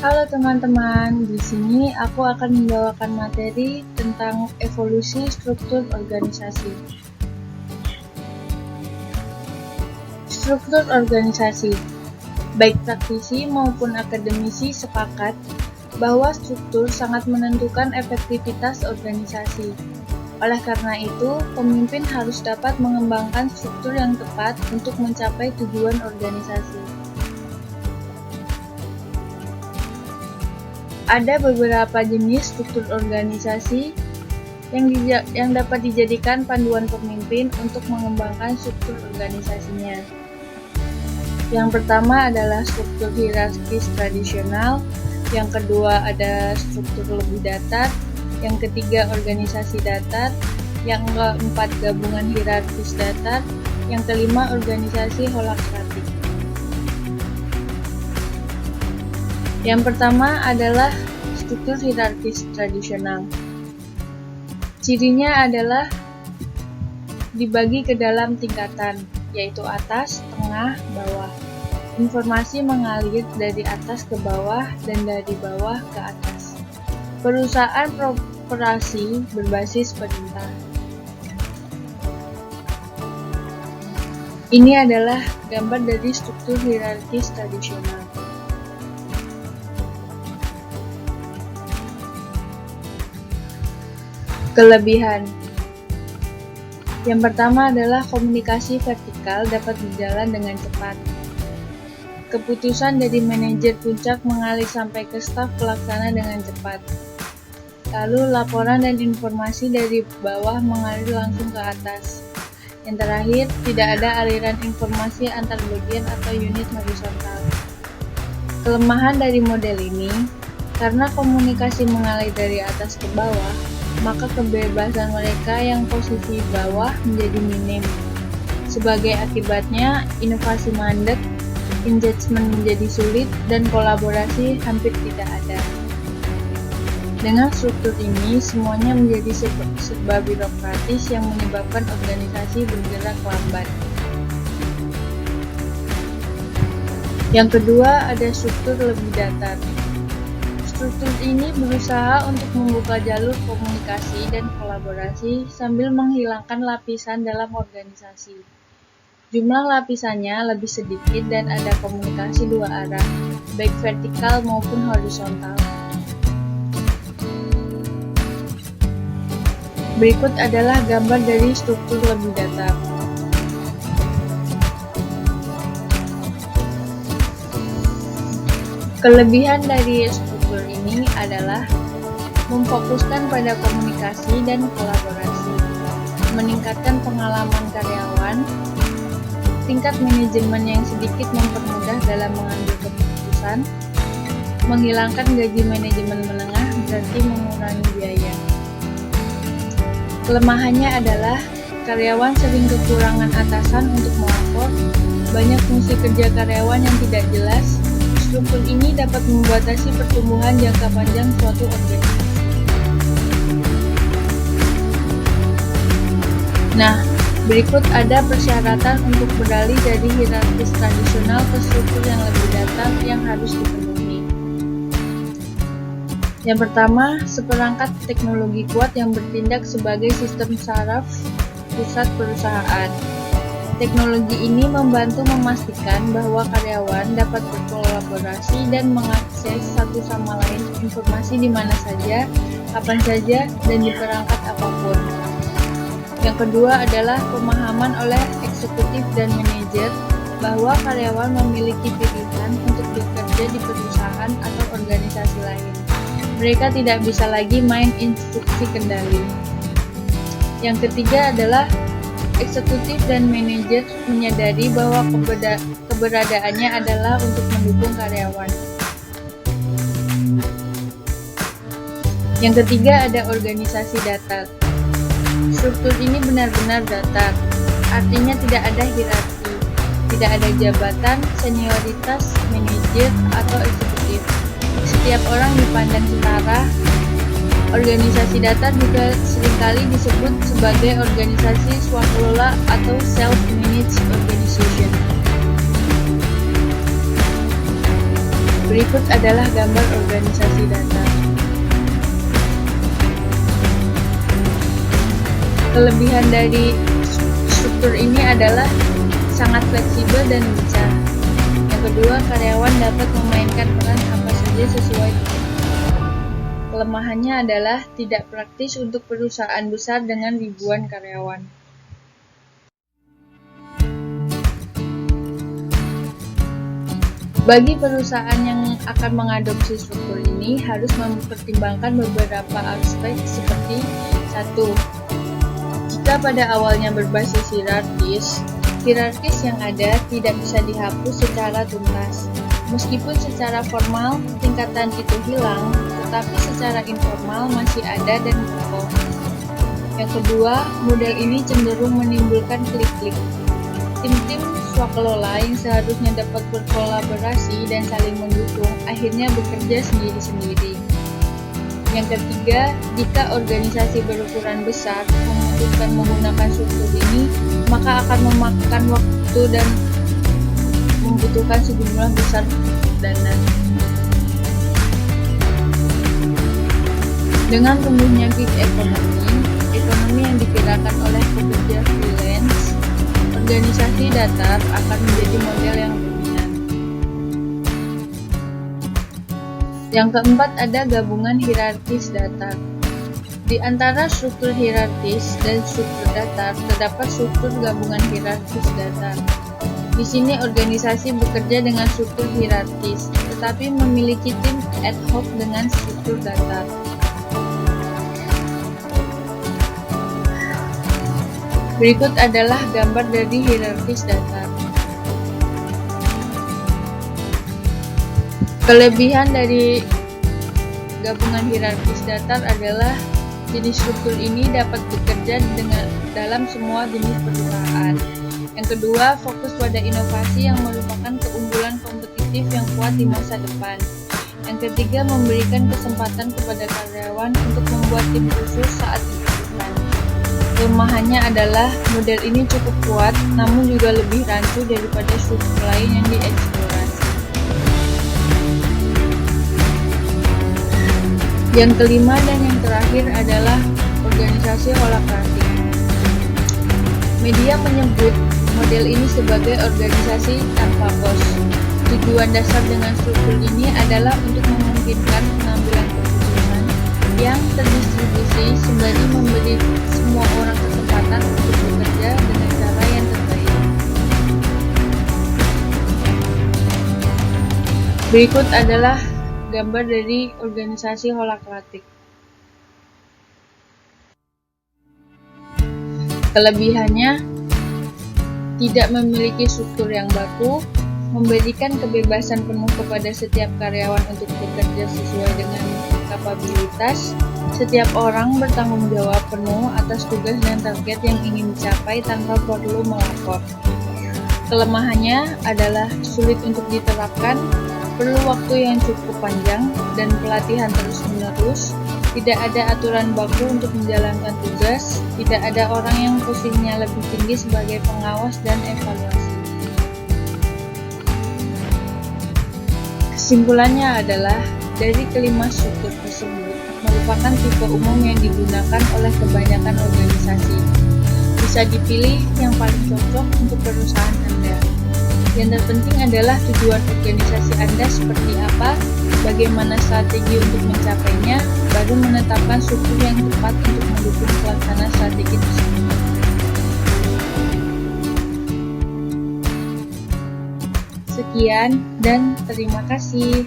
Halo teman-teman, di sini aku akan membawakan materi tentang evolusi struktur organisasi. Struktur organisasi, baik praktisi maupun akademisi sepakat bahwa struktur sangat menentukan efektivitas organisasi. Oleh karena itu, pemimpin harus dapat mengembangkan struktur yang tepat untuk mencapai tujuan organisasi. Ada beberapa jenis struktur organisasi yang dapat dijadikan panduan pemimpin untuk mengembangkan struktur organisasinya. Yang pertama adalah struktur hierarkis tradisional, yang kedua ada struktur lebih datar, yang ketiga organisasi datar, yang keempat gabungan hierarkis datar, yang kelima organisasi holokratik. Yang pertama adalah struktur hierarkis tradisional. Cirinya adalah dibagi ke dalam tingkatan, yaitu atas, tengah, bawah. Informasi mengalir dari atas ke bawah dan dari bawah ke atas. Perusahaan korporasi berbasis perintah. Ini adalah gambar dari struktur hierarkis tradisional. Kelebihan. Yang pertama adalah komunikasi vertikal dapat berjalan dengan cepat. Keputusan dari manajer puncak mengalir sampai ke staf pelaksana dengan cepat. Lalu laporan dan informasi dari bawah mengalir langsung ke atas. Yang terakhir, tidak ada aliran informasi antar bagian atau unit horizontal. Kelemahan dari model ini, karena komunikasi mengalir dari atas ke bawah, maka kebebasan mereka yang posisi bawah menjadi minim. Sebagai akibatnya, inovasi mandek, engagement menjadi sulit, dan kolaborasi hampir tidak ada. Dengan struktur ini, semuanya menjadi serba birokratis yang menyebabkan organisasi bergerak lambat. Yang kedua, ada struktur lebih datar. Struktur ini berusaha untuk membuka jalur komunikasi dan kolaborasi sambil menghilangkan lapisan dalam organisasi. Jumlah lapisannya lebih sedikit dan ada komunikasi dua arah, baik vertikal maupun horizontal. Berikut adalah gambar dari struktur lebih datar. Kelebihan dari struktur ini adalah memfokuskan pada komunikasi dan kolaborasi, meningkatkan pengalaman karyawan, tingkat manajemen yang sedikit mempermudah dalam mengambil keputusan, menghilangkan gaji manajemen menengah berarti mengurangi biaya. Kelemahannya adalah karyawan sering kekurangan atasan untuk melapor, banyak fungsi kerja karyawan yang tidak jelas. Struktur ini dapat membatasi pertumbuhan jangka panjang suatu organisasi. Nah, berikut ada persyaratan untuk beralih dari hierarkis tradisional ke struktur yang lebih datar yang harus dipenuhi. Yang pertama, seperangkat teknologi kuat yang bertindak sebagai sistem saraf pusat perusahaan. Teknologi ini membantu memastikan bahwa karyawan dapat berkolaborasi dan mengakses satu sama lain informasi di mana saja, kapan saja, dan di perangkat apapun. Yang kedua adalah pemahaman oleh eksekutif dan manajer bahwa karyawan memiliki pilihan untuk bekerja di perusahaan atau organisasi lain. Mereka tidak bisa lagi main instruksi kendali. Yang ketiga adalah eksekutif dan manajer menyadari bahwa keberadaannya adalah untuk mendukung karyawan. Yang ketiga ada organisasi datar. Struktur ini benar-benar datar, artinya tidak ada hierarki, tidak ada jabatan, senioritas, manajer, atau eksekutif. Setiap orang dipandang setara. Organisasi datar juga seringkali disebut sebagai organisasi swakelola atau self-managed organization. Berikut adalah gambar organisasi datar. Kelebihan dari struktur ini adalah sangat fleksibel dan lincah. Yang kedua, karyawan dapat memainkan peran apa saja sesuai tugas. Kelemahannya adalah tidak praktis untuk perusahaan besar dengan ribuan karyawan. Bagi perusahaan yang akan mengadopsi struktur ini harus mempertimbangkan beberapa aspek seperti 1. Jika pada awalnya berbasis hierarkis yang ada tidak bisa dihapus secara tuntas. Meskipun secara formal tingkatan itu hilang, tetapi secara informal masih ada dan kokoh. Yang kedua, model ini cenderung menimbulkan klik-klik. Tim-tim swakelola yang seharusnya dapat berkolaborasi dan saling mendukung, akhirnya bekerja sendiri-sendiri. Yang ketiga, jika organisasi berukuran besar memutuskan menggunakan struktur ini, maka akan memakan waktu dan membutuhkan sejumlah besar dana. Dengan tumbuhnya gig ekonomi yang digerakkan oleh pekerja freelance, organisasi datar akan menjadi model yang dominan. Yang keempat, ada gabungan hierarkis datar. Di antara struktur hierarkis dan struktur datar, terdapat struktur gabungan hierarkis datar. Di sini organisasi bekerja dengan struktur hierarkis, tetapi memiliki tim ad hoc dengan struktur datar. Berikut adalah gambar dari hierarkis datar. Kelebihan dari gabungan hierarkis datar adalah jenis struktur ini dapat bekerja dalam semua jenis perusahaan. Yang kedua, fokus pada inovasi yang merupakan keunggulan kompetitif yang kuat di masa depan. Yang ketiga, memberikan kesempatan kepada karyawan untuk membuat tim khusus saat dibutuhkan. Kelemahannya adalah model ini cukup kuat, namun juga lebih rancu daripada struktur lain yang dieksplorasi. Yang kelima dan yang terakhir adalah organisasi holacratic. Media menyebut model ini sebagai organisasi tanpa bos. Tujuan dasar dengan struktur ini adalah untuk memungkinkan pengambilan keputusan yang terdistribusi sembari memberi semua orang kesempatan untuk bekerja dengan cara yang terbaik. Berikut adalah gambar dari organisasi holacratic. Kelebihannya tidak memiliki struktur yang baku, memberikan kebebasan penuh kepada setiap karyawan untuk bekerja sesuai dengan kapabilitas. Setiap orang bertanggung jawab penuh atas tugas dan target yang ingin dicapai tanpa perlu melapor. Kelemahannya adalah sulit untuk diterapkan, perlu waktu yang cukup panjang, dan pelatihan terus-menerus. Tidak ada aturan baku untuk menjalankan tugas, tidak ada orang yang posisinya lebih tinggi sebagai pengawas dan evaluasi. Kesimpulannya adalah, dari kelima struktur tersebut merupakan tipe umum yang digunakan oleh kebanyakan organisasi. Bisa dipilih yang paling cocok untuk perusahaan Anda. Yang terpenting adalah tujuan organisasi Anda seperti apa, bagaimana strategi untuk mencapainya, baru menetapkan struktur yang tepat untuk mendukung pelaksanaan strategi tersebut. Sekian dan terima kasih.